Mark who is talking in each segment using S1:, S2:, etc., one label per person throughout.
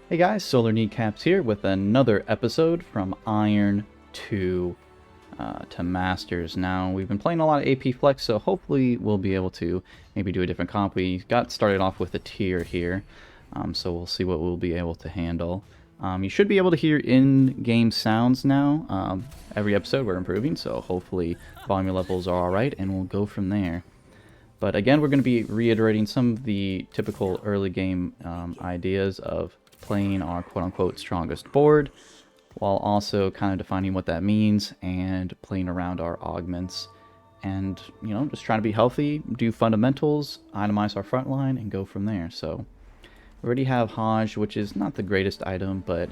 S1: Hey guys, Solarkneecaps here with another episode from Iron to Masters. Now, we've been playing a lot of AP Flex, so hopefully we'll be able to maybe do a different comp. We got started off with a tier here, so we'll see what we'll be able to handle. You should be able to hear in-game sounds now. Every episode we're improving, so hopefully volume levels are alright, and we'll go from there. But again, we're going to be reiterating some of the typical early game ideas of playing our quote-unquote strongest board, while also kind of defining what that means and playing around our augments. And, you know, just trying to be healthy, do fundamentals, itemize our front line, and go from there. So, we already have Hajj, which is not the greatest item, but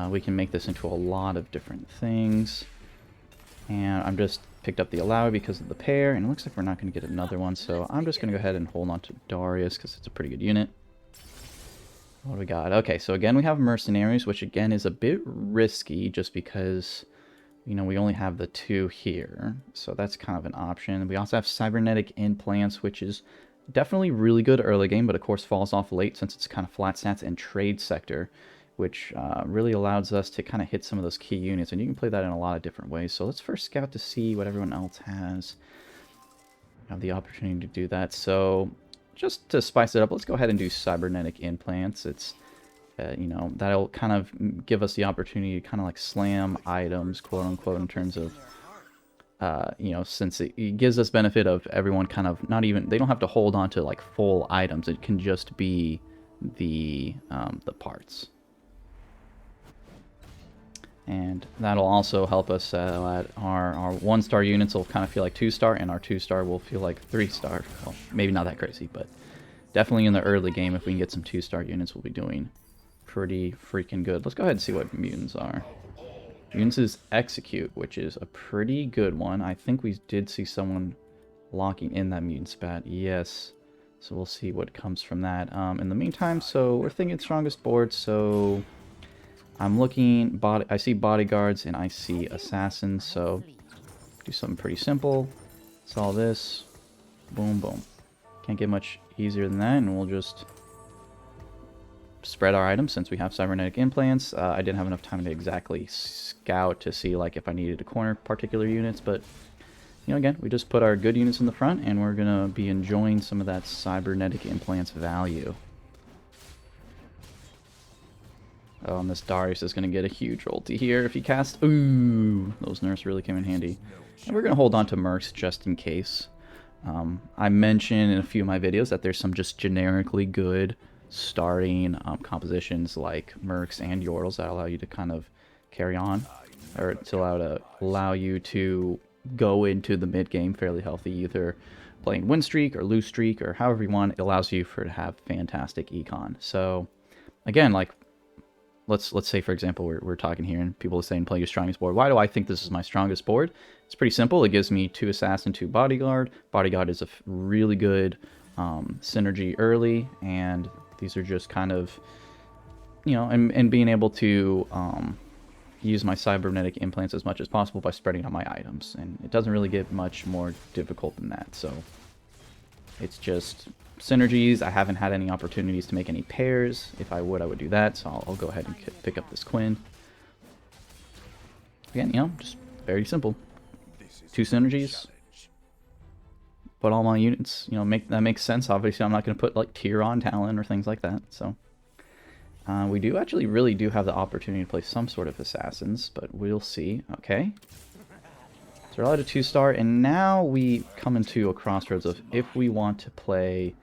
S1: we can make this into a lot of different things. And I'm just picked up the Allow because of the pair, and it looks like we're not going to get another one, so I'm just going to go ahead and hold on to Darius because it's a pretty good unit. What do we got? Okay, so again we have Mercenaries, which again is a bit risky just because, you know, we only have the two here. So that's kind of an option. We also have Cybernetic Implants, which is definitely really good early game, but of course falls off late since it's kind of flat stats and trade sector, which really allows us to kind of hit some of those key units. And you can play that in a lot of different ways. So let's first scout to see what everyone else has. Have the opportunity to do that. So just to spice it up, let's go ahead and do Cybernetic Implants. It's, you know, that'll kind of give us the opportunity to kind of like slam items, quote unquote, in terms of, you know, since it gives us benefit of everyone kind of not even, they don't have to hold on to like full items. It can just be the parts. And that'll also help us at our 1-star units will kind of feel like 2-star, and our 2-star will feel like 3-star. Well, maybe not that crazy, but definitely in the early game, if we can get some 2-star units, we'll be doing pretty freaking good. Let's go ahead and see what mutants are. Mutants is Execute, which is a pretty good one. I think we did see someone locking in that mutant spat. Yes. So we'll see what comes from that. In the meantime, so we're thinking strongest board, so I'm looking, I see bodyguards and I see assassins, so do something pretty simple. Saw this, boom, boom. Can't get much easier than that, and we'll just spread our items since we have cybernetic implants. I didn't have enough time to exactly scout to see like if I needed to corner particular units, but you know, again, we just put our good units in the front, and we're gonna be enjoying some of that cybernetic implants value. Oh, and this Darius is going to get a huge ulti here if he casts. Ooh, those nerfs really came in handy. And we're going to hold on to Mercs just in case. I mentioned in a few of my videos that there's some just generically good starting compositions like Mercs and Yordles that allow you to kind of carry on, or to allow you to go into the mid game fairly healthy, either playing win streak or lose streak or however you want. It allows you to have fantastic econ. So again, like, let's say, for example, we're talking here and people are saying play your strongest board. Why do I think this is my strongest board? It's pretty simple. It gives me 2 assassin, 2 bodyguard. Bodyguard is a really good synergy early, and these are just kind of, you know, and being able to use my cybernetic implants as much as possible by spreading out my items. And it doesn't really get much more difficult than that. So it's just synergies. I haven't had any opportunities to make any pairs. If I would do that. So I'll go ahead and pick up this Quinn. Again, you know, just very simple. 2 synergies. Put all my units, you know, that makes sense. Obviously, I'm not going to put like tier on talent or things like that. So we do actually really do have the opportunity to play some sort of assassins, but we'll see. Okay. So we're allowed a 2-star, and now we come into a crossroads of if we want to play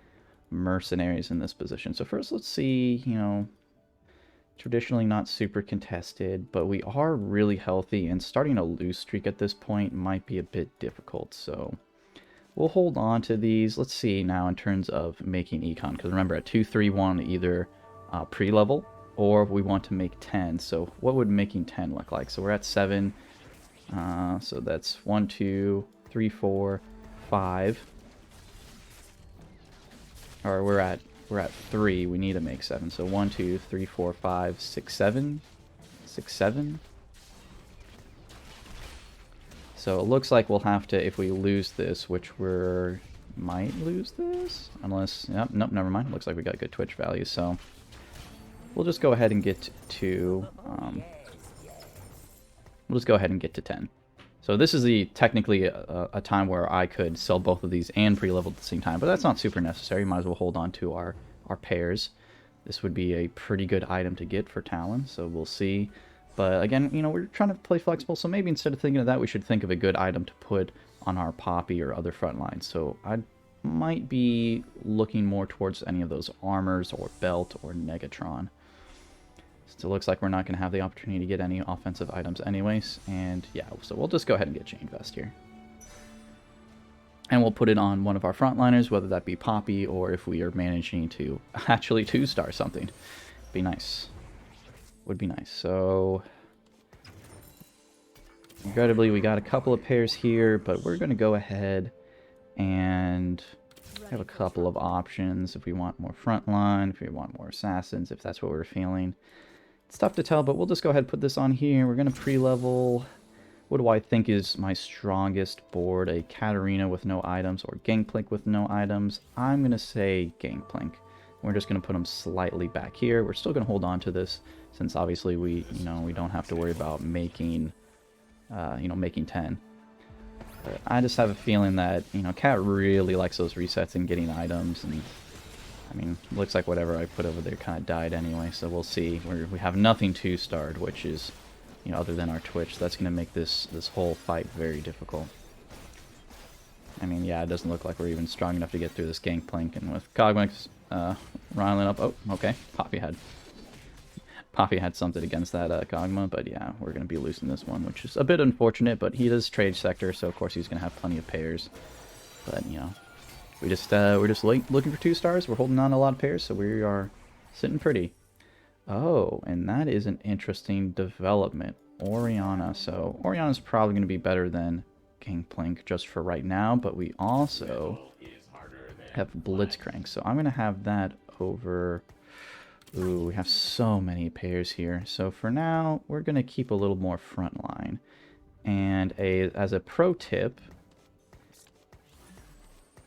S1: mercenaries in this position. So first, let's see, you know, traditionally not super contested, but we are really healthy, and starting a lose streak at this point might be a bit difficult. So we'll hold on to these. Let's see now in terms of making econ, because remember at 2, 3, 1 either pre-level or we want to make 10. So what would making 10 look like? So we're at 7. So that's 1, 2, 3, 4, 5. Or we're at 3. We need to make 7. So 1, 2, 3, 4, 5, 6, 7. 6, 7. So it looks like we'll have to, if we lose this, which we might lose this, unless, yep, nope, never mind. Looks like we got good Twitch value. So we'll just go ahead and get to, we'll just go ahead and get to 10. So this is technically a time where I could sell both of these and pre-level at the same time, but that's not super necessary. Might as well hold on to our pairs. This would be a pretty good item to get for Talon, so we'll see. But again, you know, we're trying to play flexible, so maybe instead of thinking of that, we should think of a good item to put on our Poppy or other front lines. So I might be looking more towards any of those armors or belt or Negatron. So it looks like we're not going to have the opportunity to get any offensive items anyways. And yeah, so we'll just go ahead and get Chain Vest here. And we'll put it on one of our frontliners, whether that be Poppy or if we are managing to actually 2-star something. Be nice. Would be nice. So regrettably, we got a couple of pairs here, but we're going to go ahead and have a couple of options if we want more frontline, if we want more assassins, if that's what we're feeling. It's tough to tell, but we'll just go ahead and put this on here. We're going to pre-level. What do I think is my strongest board? A Katarina with no items or Gangplank with no items? I'm going to say Gangplank. We're just going to put them slightly back here. We're still going to hold on to this since obviously we don't have to worry about making, making 10. But I just have a feeling that, Cat really likes those resets and getting items, and I mean, looks like whatever I put over there kind of died anyway, so we'll see. We have nothing 2-starred, which is, other than our Twitch. That's going to make this whole fight very difficult. I mean, yeah, it doesn't look like we're even strong enough to get through this Gangplank, and with Cogmax riling up... Oh, okay. Poppy had something against that Kog'Maw, but yeah, we're going to be losing this one, which is a bit unfortunate, but he does trade sector, so of course he's going to have plenty of pairs. But, we're just looking for 2 stars. We're holding on to a lot of pairs, so we are sitting pretty. Oh, and that is an interesting development. Orianna. So Orianna's probably going to be better than Gangplank just for right now, but we also have Blitzcrank, so I'm going to have that over... Ooh, we have so many pairs here. So for now, we're going to keep a little more frontline. And as a pro tip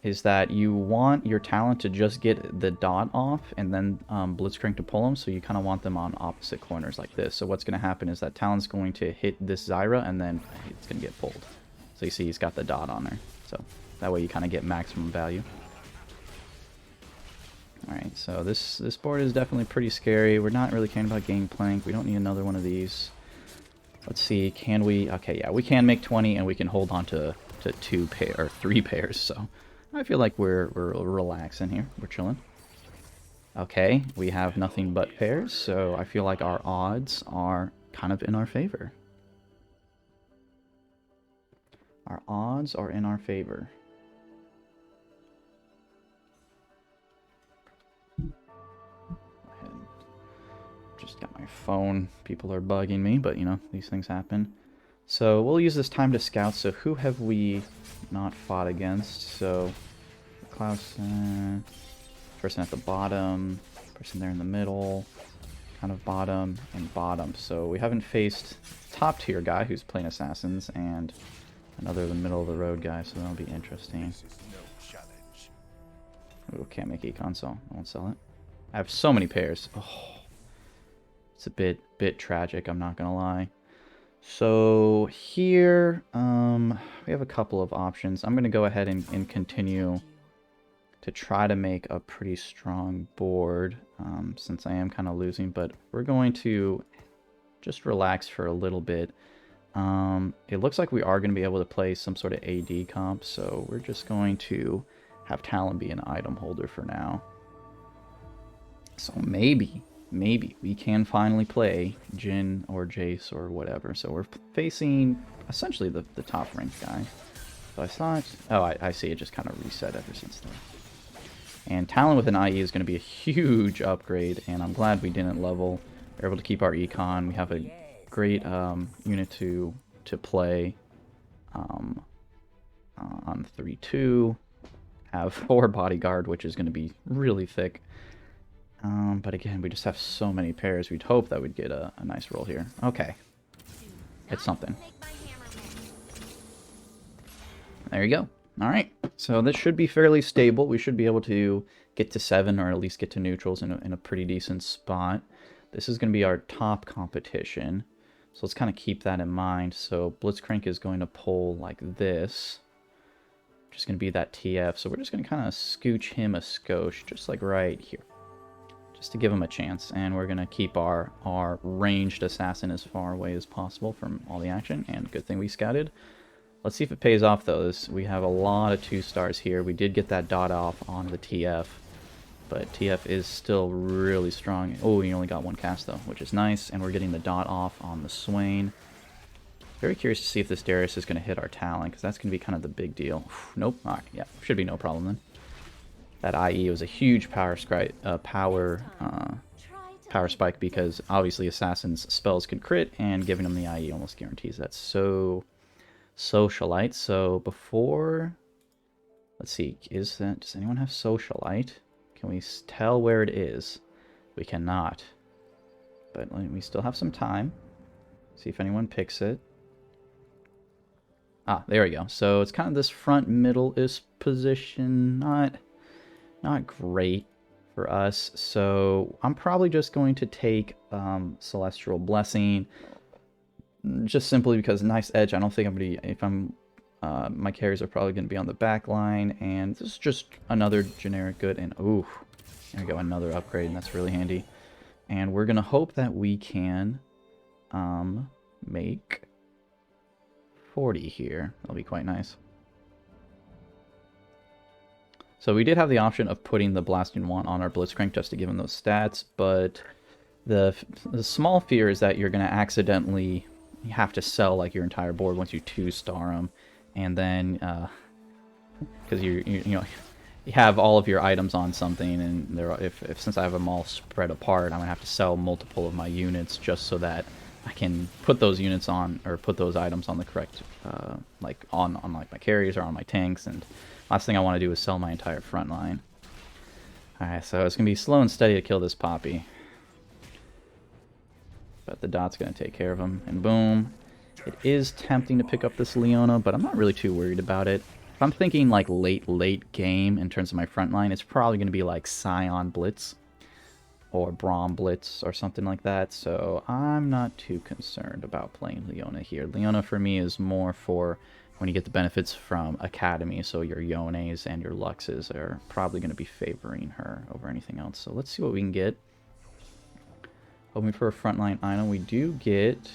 S1: is that you want your Talon to just get the dot off and then Blitzcrank to pull them, so you kind of want them on opposite corners like this. So what's going to happen is that Talon's going to hit this Zyra and then it's going to get pulled. So you see he's got the dot on there. So that way you kind of get maximum value. Alright, so this board is definitely pretty scary. We're not really caring about Gangplank. We don't need another one of these. Let's see, can we... Okay, yeah, we can make 20 and we can hold on to 3 pairs, so... I feel like we're relaxing here. We're chilling. Okay, we have nothing but pairs, so I feel like our odds are kind of in our favor. Our odds are in our favor. Just got my phone. People are bugging me, but these things happen. So we'll use this time to scout. So who have we not fought against? So Klaus, person at the bottom, person there in the middle, kind of bottom, and bottom. So we haven't faced top tier guy who's playing assassins and another the middle of the road guy, so that'll be interesting. Ooh, can't make econ, so I won't sell it. I have so many pairs. Oh, it's a bit tragic, I'm not gonna lie. So here, we have a couple of options. I'm going to go ahead and continue to try to make a pretty strong board, since I am kind of losing, but we're going to just relax for a little bit. It looks like we are going to be able to play some sort of AD comp, so we're just going to have Talon be an item holder for now. So maybe we can finally play Jhin or Jace or whatever. So we're facing essentially the top ranked guy. So I thought, oh, I see it just kind of reset ever since then. And Talon with an IE is going to be a huge upgrade, and I'm glad we didn't level. We're able to keep our econ. We have a great unit to play on 3-2. Have 4 bodyguard, which is going to be really thick. But again, we just have so many pairs. We'd hope that we'd get a nice roll here. Okay. It's something. There you go. Alright. So this should be fairly stable. We should be able to get to 7 or at least get to neutrals in a pretty decent spot. This is going to be our top competition. So let's kind of keep that in mind. So Blitzcrank is going to pull like this. Just going to be that TF. So we're just going to kind of scooch him a skosh, just like right here. Just to give him a chance. And we're going to keep our ranged assassin as far away as possible from all the action. And good thing we scouted. Let's see if it pays off, though. We have a lot of 2-stars here. We did get that dot off on the TF. But TF is still really strong. Oh, he only got 1 cast, though, which is nice. And we're getting the dot off on the Swain. Very curious to see if this Darius is going to hit our Talon, because that's going to be kind of the big deal. Nope. All right, yeah, should be no problem then. That IE was a huge power spike because obviously Assassin's spells can crit, and giving them the IE almost guarantees that. So, Socialite. So before, let's see, does anyone have Socialite? Can we tell where it is? We cannot. But we still have some time. See if anyone picks it. Ah, there we go. So it's kind of this front middle-ish position. Not great for us. So I'm probably just going to take Celestial Blessing. Just simply because nice edge. I don't think I'm going to... If I'm... my carries are probably going to be on the back line, and this is just another generic good, and ooh, there we go, another upgrade, and that's really handy. And we're going to hope that we can make 40 here. That'll be quite nice. So we did have the option of putting the Blasting Wand on our Blitzcrank just to give him those stats, but the small fear is that you're going to accidentally have to sell like your entire board once you 2-star them. And then, because you have all of your items on something, and since I have them all spread apart, I'm gonna have to sell multiple of my units just so that I can put those units on, or put those items on the correct, like on like my carriers or on my tanks. And last thing I want to do is sell my entire front line. All right, so it's gonna be slow and steady to kill this Poppy, but the dot's gonna take care of him, and boom. It is tempting to pick up this Leona, but I'm not really too worried about it. If I'm thinking like late game in terms of my front line, it's probably going to be like Scion Blitz or Braum Blitz or something like that. So I'm not too concerned about playing Leona here. Leona for me is more for when you get the benefits from Academy. So your Yones and your Luxes are probably going to be favoring her over anything else. So let's see what we can get. Hoping for a frontline item. We do get...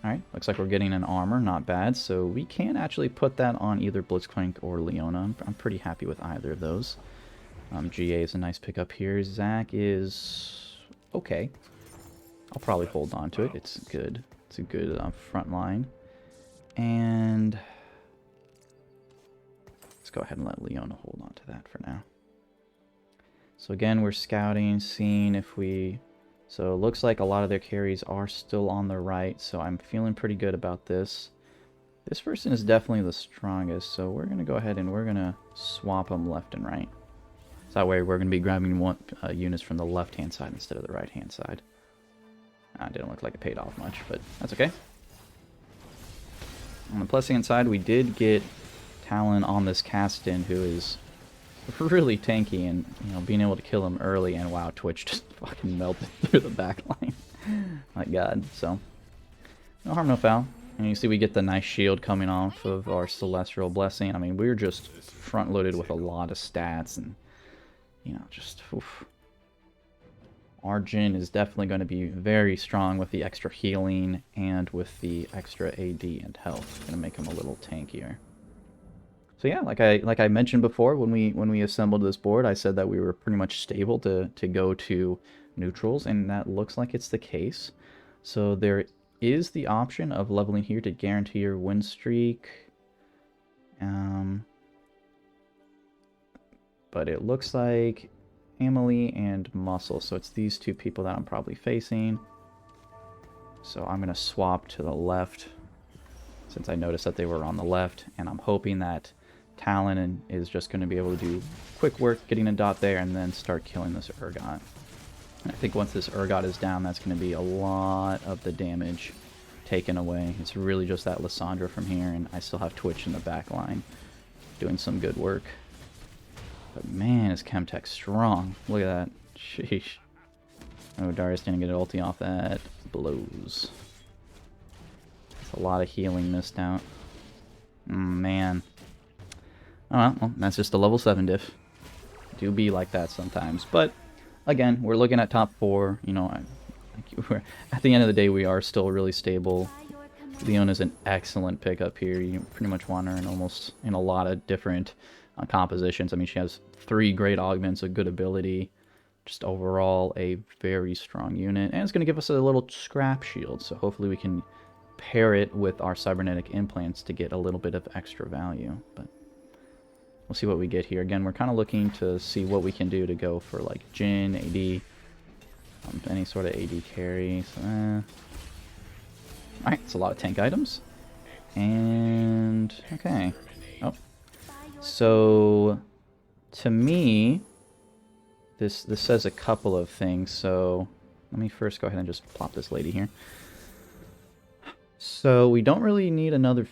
S1: Alright, looks like we're getting an armor, not bad. So we can actually put that on either Blitzcrank or Leona. I'm pretty happy with either of those. GA is a nice pickup here. Zac is okay. I'll probably hold on to it. It's good. It's a good front line. And let's go ahead and let Leona hold on to that for now. So again, we're scouting, seeing if we... So it looks like a lot of their carries are still on the right, so I'm feeling pretty good about this. This person is definitely the strongest, so we're going to go ahead and we're going to swap them left and right. So that way we're going to be grabbing units from the left-hand side instead of the right-hand side. It didn't look like it paid off much, but that's okay. On the plus-hand side, we did get Talon on this Caston, who is really tanky, and being able to kill him early, and wow, Twitch just fucking melted through the back line. My god. So no harm, no foul. And you see we get the nice shield coming off of our Celestial Blessing. I mean, we're just front loaded with a lot of stats, and just oof. Arjun is definitely going to be very strong with the extra healing and with the extra AD and health. Going to make him a little tankier. So yeah, like I mentioned before, when we assembled this board, I said that we were pretty much stable to go to neutrals, and that looks like it's the case. So there is the option of leveling here to guarantee your win streak. But it looks like Emily and Muscle, so it's these two people that I'm probably facing. So I'm going to swap to the left, since I noticed that they were on the left, and I'm hoping that Talon is just going to be able to do quick work, getting a dot there, and then start killing this Urgot. And I think once this Urgot is down, that's going to be a lot of the damage taken away. It's really just that Lissandra from here, and I still have Twitch in the back line doing some good work. But man, is Chemtech strong. Look at that. Sheesh. Oh, Darius didn't get an ulti off that. Blows. That's a lot of healing missed out. Man. Oh, well, that's just a level 7 diff. Do be like that sometimes. But, again, we're looking at top 4. You know, at the end of the day, we are still really stable. Leona's an excellent pickup here. You pretty much want her in a lot of different compositions. I mean, she has 3 great augments, a good ability. Just overall a very strong unit. And it's going to give us a little scrap shield. So hopefully we can pair it with our cybernetic implants to get a little bit of extra value. But we'll see what we get here. Again, we're kind of looking to see what we can do to go for like Jhin, AD, any sort of AD carry. So, alright, it's a lot of tank items. And, okay. Oh. So, to me, this says a couple of things. So, let me first go ahead and just plop this lady here. So, we don't really need another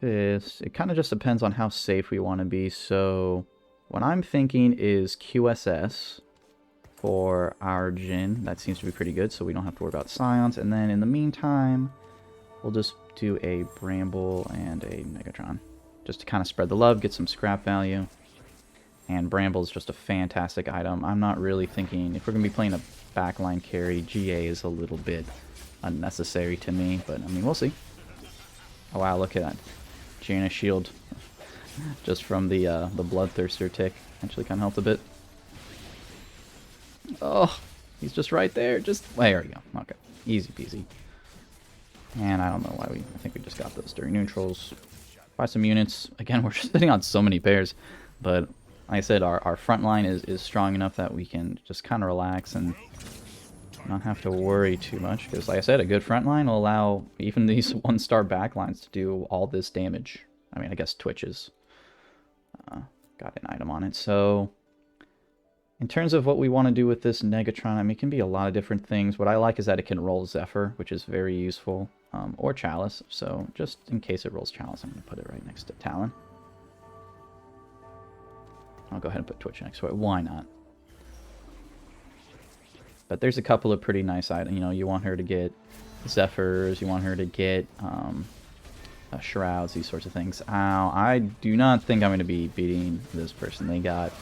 S1: fist. It kind of just depends on how safe we want to be. So, what I'm thinking is QSS for our Jhin. That seems to be pretty good, so we don't have to worry about Scions. And then, in the meantime, we'll just do a Bramble and a Megatron. Just to kind of spread the love, get some scrap value. And Bramble is just a fantastic item. I'm not really thinking, if we're going to be playing a backline carry, GA is a little bit unnecessary to me. But, I mean, we'll see. Oh, wow, look at that. Jaina shield. Just from the Bloodthirster tick. Actually kind of helped a bit. Oh, he's just right there. There we go. Okay, easy peasy. And I don't know why I think we just got those during neutrals. Buy some units. Again, we're just sitting on so many pairs. But like I said, our front line is strong enough that we can just kind of relax and not have to worry too much. Because like I said, a good front line will allow even these 1-star backlines to do all this damage. I mean, I guess Twitches got an item on it. So in terms of what we want to do with this Negatron, I mean, it can be a lot of different things. What I like is that it can roll Zephyr, which is very useful, or Chalice. So just in case it rolls Chalice, I'm going to put it right next to Talon. I'll go ahead and put Twitch next to it. Why not? But there's a couple of pretty nice items. You know, you want her to get Zephyrs, you want her to get Shrouds, these sorts of things. Ow, I do not think I'm going to be beating this person. They got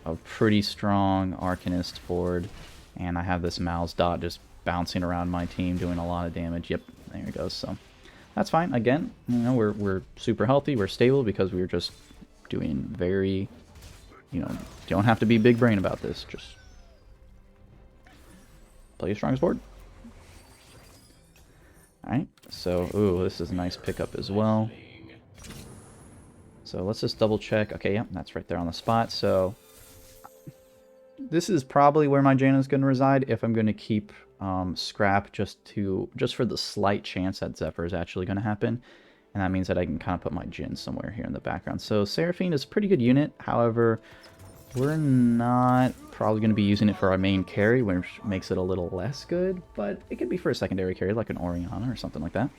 S1: a pretty strong Arcanist board, and I have this Mal's Dot just bouncing around my team doing a lot of damage. Yep, there it goes. So that's fine. Again, you know, we're super healthy, we're stable because we're just doing very, you know, don't have to be big brain about this. Just play your strongest board. Alright, so, ooh, this is a nice pickup as well. So let's just double check. Okay, yeah, that's right there on the spot. So this is probably where my Jaina is going to reside if I'm going to keep scrap just for the slight chance that Zephyr is actually going to happen. And that means that I can kind of put my Jhin somewhere here in the background. So Seraphine is a pretty good unit. However, we're not probably going to be using it for our main carry, which makes it a little less good. But it could be for a secondary carry, like an Orianna or something like that.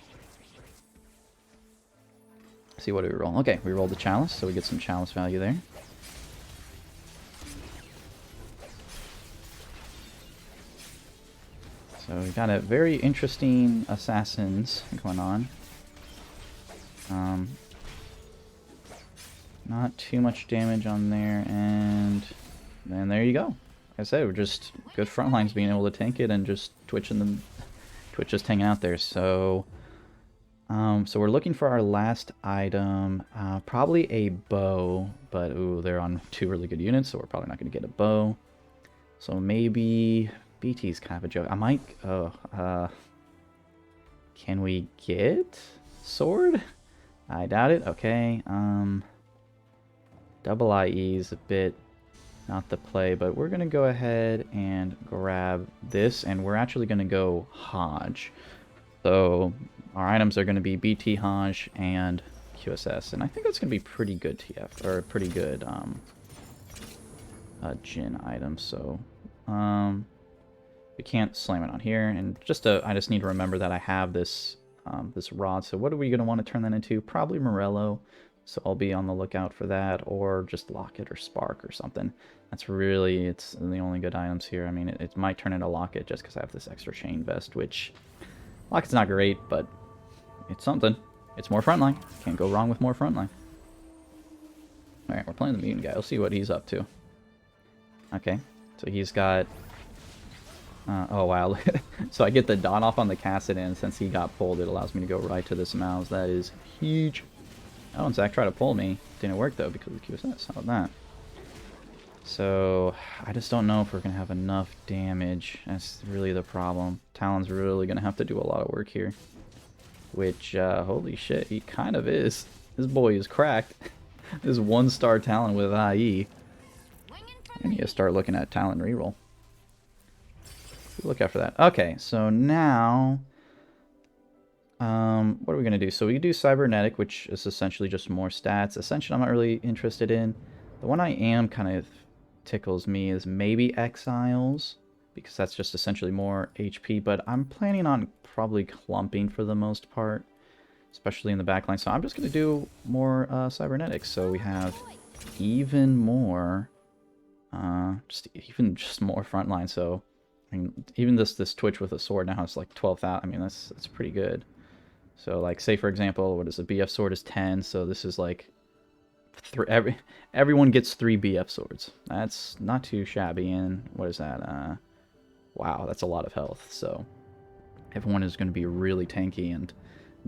S1: See, what do we roll? Okay, we rolled the Chalice, so we get some Chalice value there. So we got a very interesting assassins going on. Not too much damage on there, and then there you go. Like I said, we're just good front lines being able to tank it and just Twitch just hanging out there. So, so we're looking for our last item, probably a bow, but ooh, they're on 2 really good units, so we're probably not going to get a bow. So maybe BT's kind of a joke. I might. Can we get sword? I doubt it. Okay. Double IE is a bit not the play, but we're going to go ahead and grab this, and we're actually going to go Hodge. So our items are going to be BT, Hodge, and QSS, and I think that's going to be pretty good TF, or pretty good Jhin items. So we can't slam it on here, and I just need to remember that I have this this rod. So what are we going to want to turn that into? Probably Morello. So I'll be on the lookout for that, or just Locket or Spark or something. That's really, it's the only good items here. I mean, it might turn into Locket just because I have this extra chain vest, which Locket's not great, but it's something. It's more frontline. Can't go wrong with more frontline. Alright, we're playing the mutant guy. Let's see what he's up to. Okay, so he's got... oh, wow. So I get the dot off on the Cassidin. Since he got pulled, it allows me to go right to this mouse. That is huge. Oh, and Zach tried to pull me. Didn't work, though, because of the QSS. How about that? So, I just don't know if we're going to have enough damage. That's really the problem. Talon's really going to have to do a lot of work here. Which, holy shit, he kind of is. This boy is cracked. This 1-star Talon with IE. I need to start looking at Talon reroll. Look out for that. Okay, so now... what are we going to do? So we can do Cybernetic, which is essentially just more stats. Ascension I'm not really interested in. The one I am kind of tickles me is maybe Exiles, because that's just essentially more HP, but I'm planning on probably clumping for the most part, especially in the backline. So I'm just going to do more Cybernetics. So we have even more, just more frontline. So I mean, even this Twitch with a sword now is like 12,000. I mean, that's pretty good. So like, say for example, what is a BF sword is 10. So this is like everyone gets 3 BF swords. That's not too shabby. And what is that? Wow, that's a lot of health. So everyone is going to be really tanky, and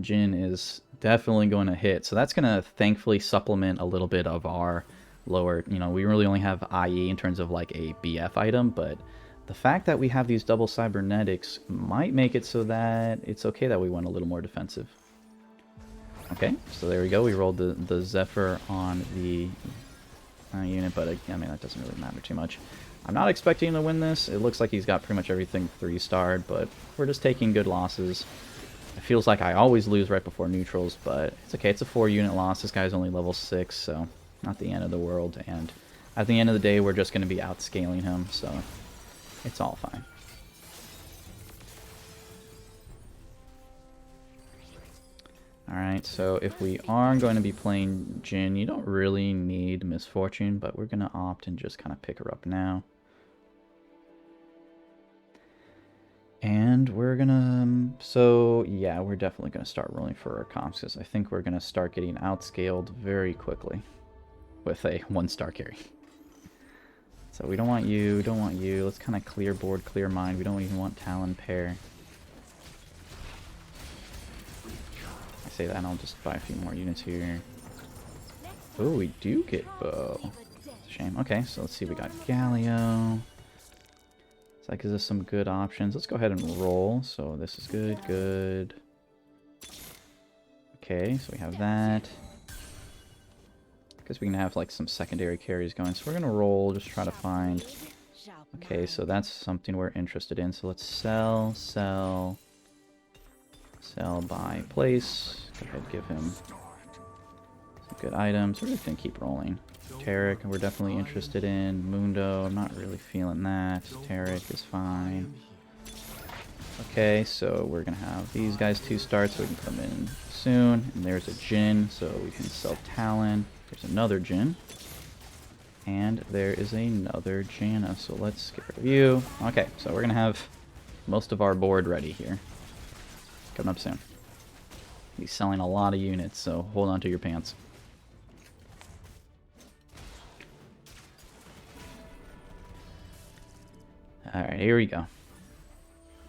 S1: Jin is definitely going to hit. So that's going to thankfully supplement a little bit of our lower, you know, we really only have IE in terms of like a BF item, but the fact that we have these double cybernetics might make it so that it's okay that we went a little more defensive. Okay, so there we go. We rolled the Zephyr on the unit, but I mean, that doesn't really matter too much. I'm not expecting to win this. It looks like he's got pretty much everything 3-starred, but we're just taking good losses. It feels like I always lose right before neutrals, but it's okay. It's a 4-unit loss. This guy's only level 6, so not the end of the world. And at the end of the day, we're just going to be outscaling him, so it's all fine. Alright, so if we are going to be playing Jin, you don't really need Misfortune, but we're going to opt and just kind of pick her up now. And we're going to... So, yeah, we're definitely going to start rolling for our comps, because I think we're going to start getting outscaled very quickly with a 1-star carry. So we don't want you, don't want you. Let's kind of clear board, clear mind. We don't even want Talon pair. I say that and I'll just buy a few more units here. Oh, we do get bow. It's a shame. Okay, so let's see. We got Galio. So that gives us some good options. Let's go ahead and roll. So this is good, good. Okay, so we have that. Because we can have like some secondary carries going. So we're going to roll, just try to find... Okay, so that's something we're interested in. So let's sell, sell, sell, buy, place. Go ahead, give him some good items. We're just going to keep rolling. Tarek, we're definitely interested in. Mundo, I'm not really feeling that. Tarek is fine. Okay, so we're going to have these guys 2-star so we can come in soon. And there's a Jin, so we can sell Talon. There's another Jin. And there is another Janna, so let's get rid of you. Okay, so we're going to have most of our board ready here. Coming up soon. He's selling a lot of units, so hold on to your pants. Alright, here we go.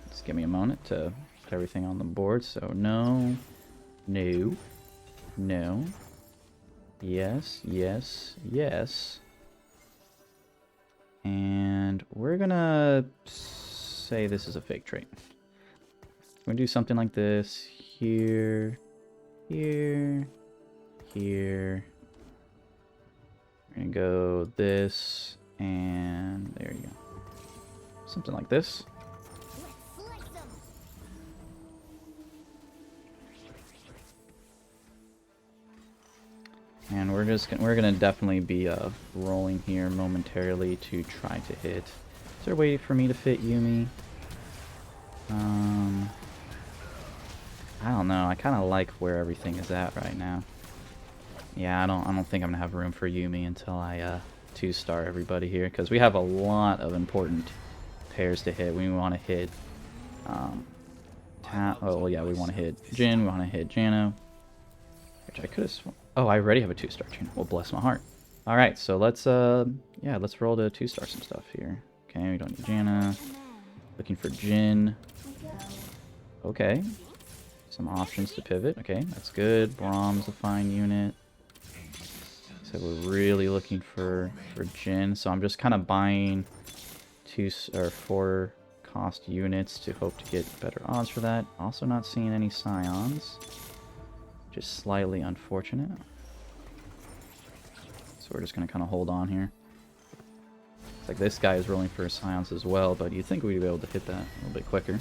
S1: Just give me a moment to put everything on the board. So no, no, no, yes, yes, yes. And we're gonna say this is a fake trait. We're gonna do something like this. Here, here, here. We're gonna go this, and there you go. Something like this. And we're gonna definitely be rolling here momentarily to try to hit. Is there a way for me to fit Yumi? I don't know. I kind of like where everything is at right now. Yeah, I don't think I'm gonna have room for Yumi until I 2-star everybody here, because we have a lot of important pairs to hit. We want to hit oh well, yeah, we want to hit Jin, we want to hit Jano, which I could have oh, I already have a 2-star Jin. Well, bless my heart. All right, so let's yeah, let's roll to 2-star some stuff here. Okay, we don't need Janna. Looking for Jin. Okay, some options to pivot. Okay, that's good. Brahm's a fine unit. So we're really looking for Jin. So I'm just kind of buying 4 cost units to hope to get better odds for that. Also not seeing any Scions. Just slightly unfortunate. So we're just going to kind of hold on here. It's like this guy is rolling for Scions as well, but you'd think we'd be able to hit that a little bit quicker.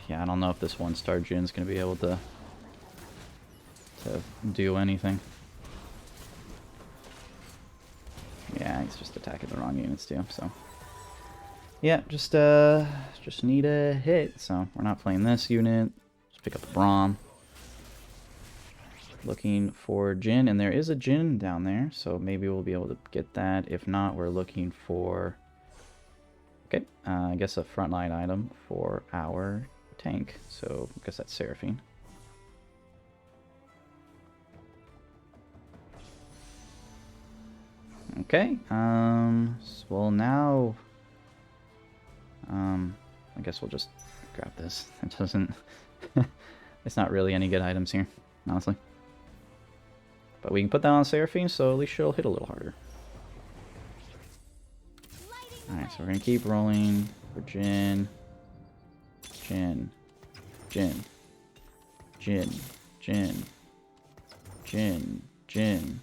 S1: Yeah, I don't know if this 1-star Jin's going to be able to do anything. Yeah, he's just attacking the wrong units too, so... Yeah, just need a hit, so we're not playing this unit. Just pick up the Braum. Looking for Jin, and there is a Jin down there, so maybe we'll be able to get that. If not, we're looking for... Okay, I guess a frontline item for our tank, so I guess that's Seraphine. Okay, well now... I guess we'll just grab this. It doesn't... It's not really any good items here, honestly. But we can put that on Seraphine, so at least she'll hit a little harder. Alright, so we're gonna keep rolling for Jin. Jin. Jin. Jin. Jin. Jin. Jin.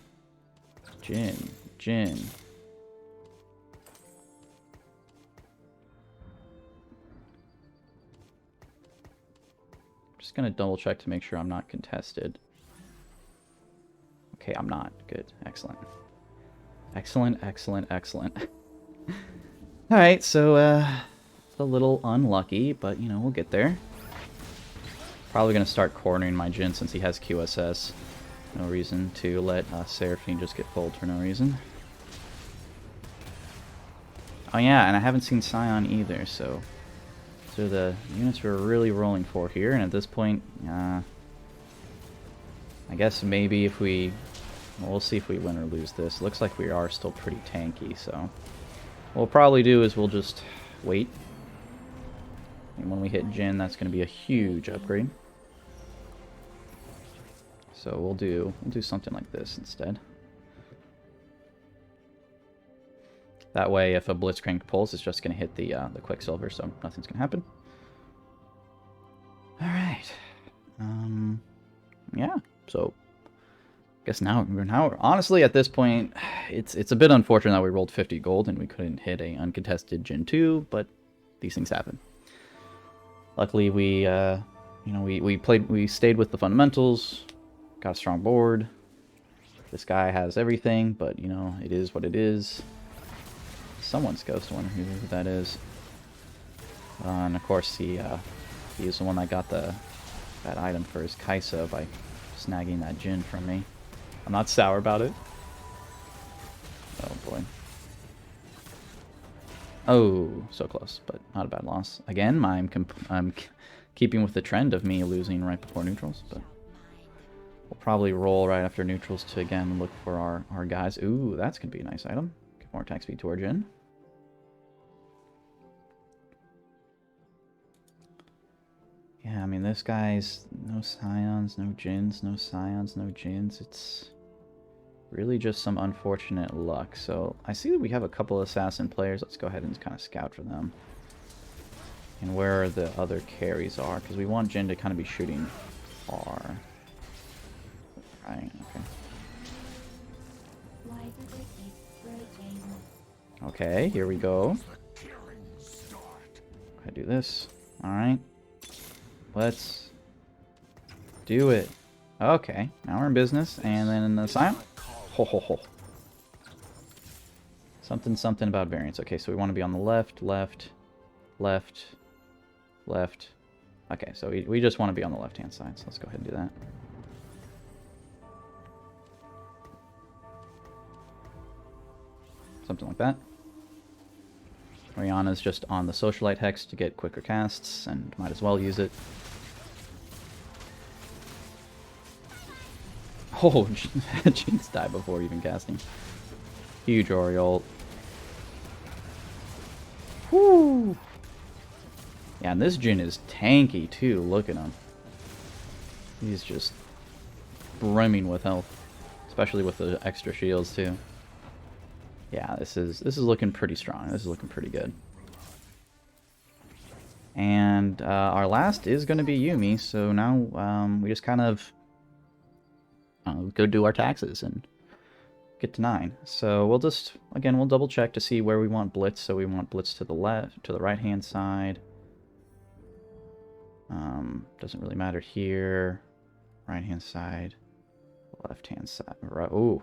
S1: Jin. Jin. Just gonna double check to make sure I'm not contested. Okay, I'm not. Good. Excellent. Excellent, excellent, excellent. Alright, so, it's a little unlucky, but, you know, we'll get there. Probably gonna start cornering my Jin since he has QSS. No reason to let Seraphine just get pulled for no reason. Oh yeah, and I haven't seen Scion either, so... So the units we're really rolling for here, and at this point, I guess maybe if we... Well, we'll see if we win or lose this. Looks like we are still pretty tanky, so... What we'll probably do is we'll just wait. And when we hit Jin, that's going to be a huge upgrade. So we'll do something like this instead. That way, if a Blitzcrank pulls, it's just going to hit the Quicksilver, so nothing's going to happen. All right. Yeah. So, I guess now, honestly, at this point, it's a bit unfortunate that we rolled 50 gold and we couldn't hit a uncontested Gen 2, but these things happen. Luckily, we stayed with the fundamentals, got a strong board. This guy has everything, but you know, it is what it is. Someone's ghost. I wonder who that is. And of course, he is the one that got that item for his Kai'Sa by snagging that Jin from me. I'm not sour about it. Oh boy. Oh, so close, but not a bad loss. Again, I'm keeping with the trend of me losing right before neutrals, but we'll probably roll right after neutrals to again look for our guys. Ooh, that's gonna be a nice item. Get more attack speed to our Jin. Yeah, I mean, this guy's no Scions, no Jins, no Scions, no Jins. It's really just some unfortunate luck. So I see that we have a couple assassin players. Let's go ahead and kind of scout for them. And where the other carries are, because we want Jin to kind of be shooting far. Right, okay. Okay, here we go. I do this. Alright. Let's do it. Okay, now we're in business. And then in the Scion. Ho ho ho. Something, something about variance. Okay, so we want to be on the left, left, left, left. Okay, so we just want to be on the left-hand side, so let's go ahead and do that. Something like that. Rihanna's just on the Socialite Hex to get quicker casts, and might as well use it. Oh, Jinx died before even casting. Huge Oriole. Whoo! Yeah, and this Jhin is tanky too. Look at him. He's just brimming with health, especially with the extra shields too. Yeah, this is looking pretty strong. This is looking pretty good. And our last is going to be Yuumi, so now we just kind of go do our taxes and get to 9. So we'll just, again, we'll double check to see where we want Blitz. So we want Blitz to the left, to the right-hand side. Doesn't really matter here. Right-hand side, left-hand side. Right. Ooh,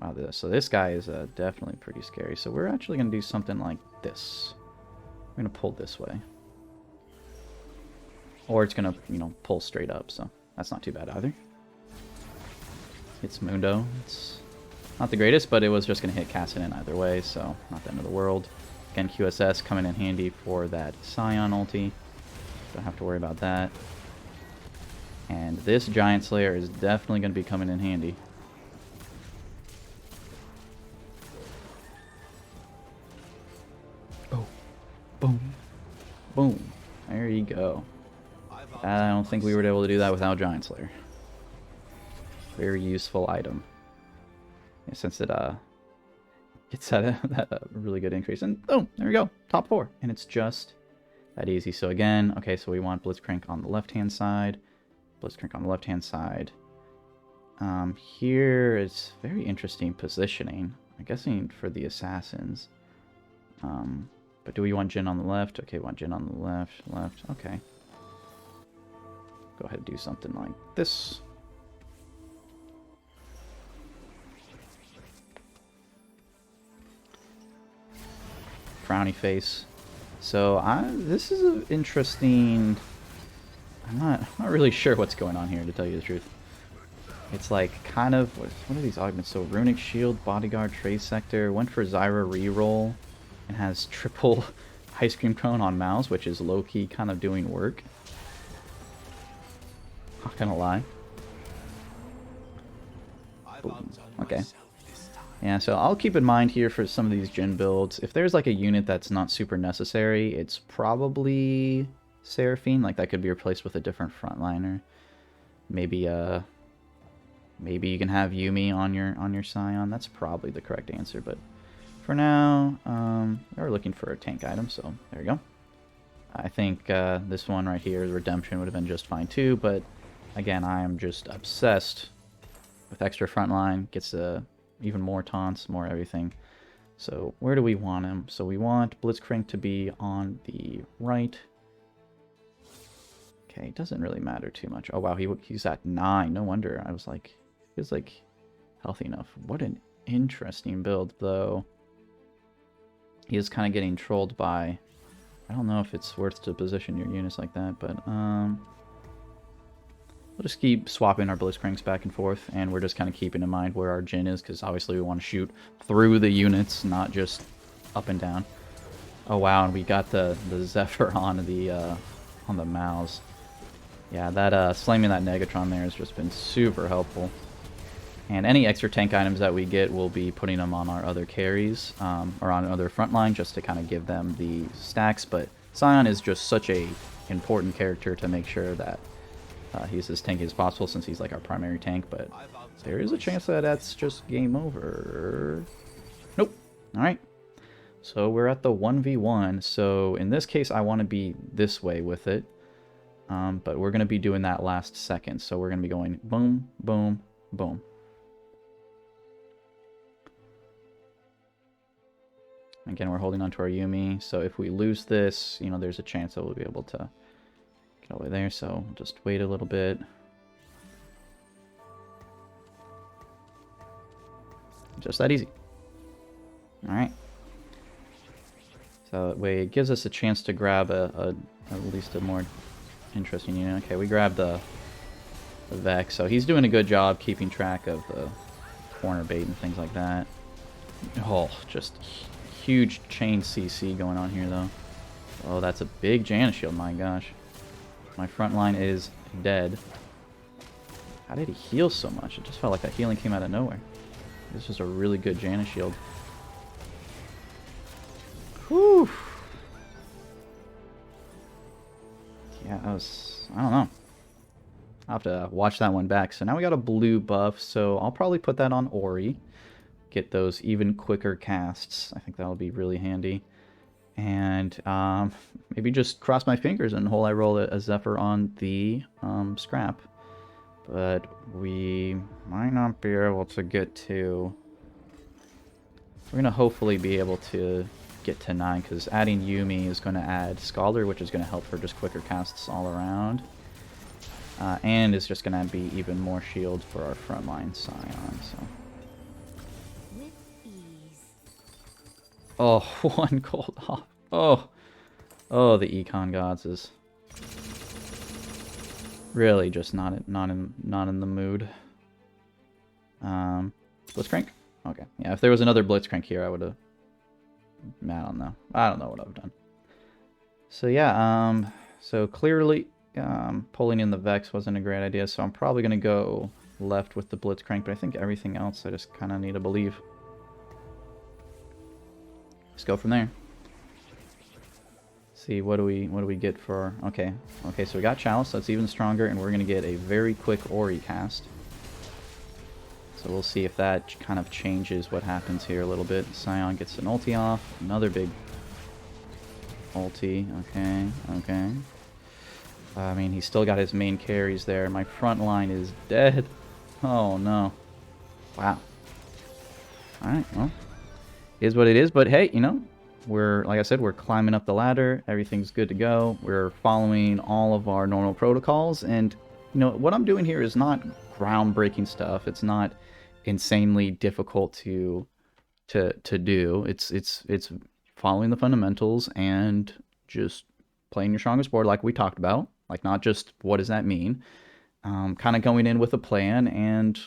S1: wow. So this guy is definitely pretty scary. So we're actually going to do something like this. We're going to pull this way. Or it's going to, you know, pull straight up. So that's not too bad either. It's Mundo. It's not the greatest, but it was just going to hit Kassadin either way, so not the end of the world. Again, QSS coming in handy for that Scion ulti. Don't have to worry about that. And this Giant Slayer is definitely going to be coming in handy. Oh. Boom. Boom. There you go. I don't think we were able to do that without Giant Slayer. Very useful item. Yeah, since it gets that really good increase. And oh, there we go. Top 4. And it's just that easy. So again, okay, so we want Blitzcrank on the left-hand side. Blitzcrank on the left-hand side. Here is very interesting positioning. I'm guessing for the assassins. But do we want Jhin on the left? Okay, we want Jhin on the left. Okay. Go ahead and do something like this. Frowny face. So this is an interesting. I'm not really sure what's going on here, to tell you the truth. It's like kind of what are these augments? So Runic Shield, Bodyguard, Trace Sector. Went for Zyra reroll and has triple Ice Cream Cone on Mouse, which is low key kind of doing work. Not gonna lie. Boom. Okay. Yeah, so I'll keep in mind here for some of these Jhin builds, if there's like a unit that's not super necessary, it's probably Seraphine. Like that could be replaced with a different frontliner. Maybe maybe you can have Yuumi on your Scion. That's probably the correct answer, but for now, we're looking for a tank item, so there we go. I think this one right here, Redemption, would have been just fine too, but again, I am just obsessed with extra frontline. Gets even more taunts, more everything. So where do we want him? So we want Blitzcrank to be on the right. Okay, it doesn't really matter too much. Oh wow, he's at 9. No wonder. I was like, he was like healthy enough. What an interesting build, though. He is kind of getting trolled by. I don't know if it's worth to position your units like that, but we'll just keep swapping our Blitzcranks back and forth, and we're just kind of keeping in mind where our Jhin is, because obviously we want to shoot through the units, not just up and down. Oh wow, and we got the Zephyr on the mouse. Yeah, that slamming that Negatron there has just been super helpful. And any extra tank items that we get, we'll be putting them on our other carries, or on another front line, just to kind of give them the stacks. But Scion is just such a important character to make sure that he's as tanky as possible, since he's like our primary tank. But there is a chance that that's just game over. Nope. Alright. So we're at the 1v1. So in this case, I want to be this way with it. But we're going to be doing that last second. So we're going to be going boom, boom, boom. Again, we're holding on to our Yuumi, so if we lose this, you know, there's a chance that we'll be able to get all the way there, so we'll just wait a little bit. Just that easy. Alright. So that way it gives us a chance to grab at least a more interesting unit. Okay, we grabbed the Vex, so he's doing a good job keeping track of the corner bait and things like that. Oh, just huge chain CC going on here, though. Oh, that's a big Janus shield, my gosh. My front line is dead. How did he heal so much? It just felt like that healing came out of nowhere. This was a really good Janus shield. Whew. Yeah, that was... I don't know. I'll have to watch that one back. So now we got a blue buff, so I'll probably put that on Ori. Get those even quicker casts. I think that'll be really handy. And maybe just cross my fingers and I roll a Zephyr on the scrap. But we might not be able to get to... We're going to hopefully be able to get to 9, because adding Yuumi is going to add Scholar, which is going to help for just quicker casts all around. And is just going to be even more shield for our frontline Scion. So.
S2: With ease.
S1: Oh, 1 gold off. Oh. Oh, the Econ Gods is really just not in the mood. Blitzcrank? Okay. Yeah, if there was another Blitzcrank here, I would have... I don't know. I don't know what I've done. So yeah, so clearly pulling in the Vex wasn't a great idea, so I'm probably going to go left with the Blitzcrank, but I think everything else I just kind of need to believe. Let's go from there. See, what do we get for... Okay, so we got Chalice, that's even stronger, and we're going to get a very quick Ori cast. So we'll see if that kind of changes what happens here a little bit. Scion gets an ulti off. Another big ulti. Okay. I mean, he's still got his main carries there. My front line is dead. Oh, no. Wow. Alright, well. Is what it is. But hey, you know, like I said, we're climbing up the ladder. Everything's good to go. We're following all of our normal protocols. And, you know, what I'm doing here is not groundbreaking stuff. It's not insanely difficult to do. It's following the fundamentals and just playing your strongest board like we talked about. Like, not just what does that mean. Kind of going in with a plan, and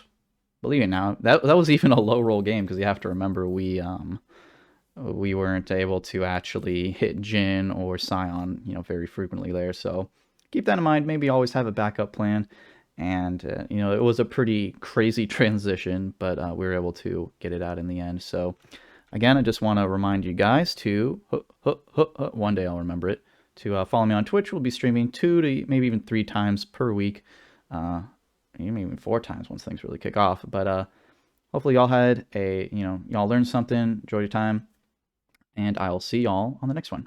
S1: believe it now, that was even a low roll game, because you have to remember we weren't able to actually hit Jhin or Scion, you know, very frequently there. So keep that in mind. Maybe always have a backup plan. And, you know, it was a pretty crazy transition, but we were able to get it out in the end. So, again, I just want to remind you guys to, one day I'll remember it, to follow me on Twitch. We'll be streaming 2 to maybe even 3 times per week, maybe even 4 times once things really kick off. But hopefully y'all had y'all learned something, enjoyed your time, and I will see y'all on the next one.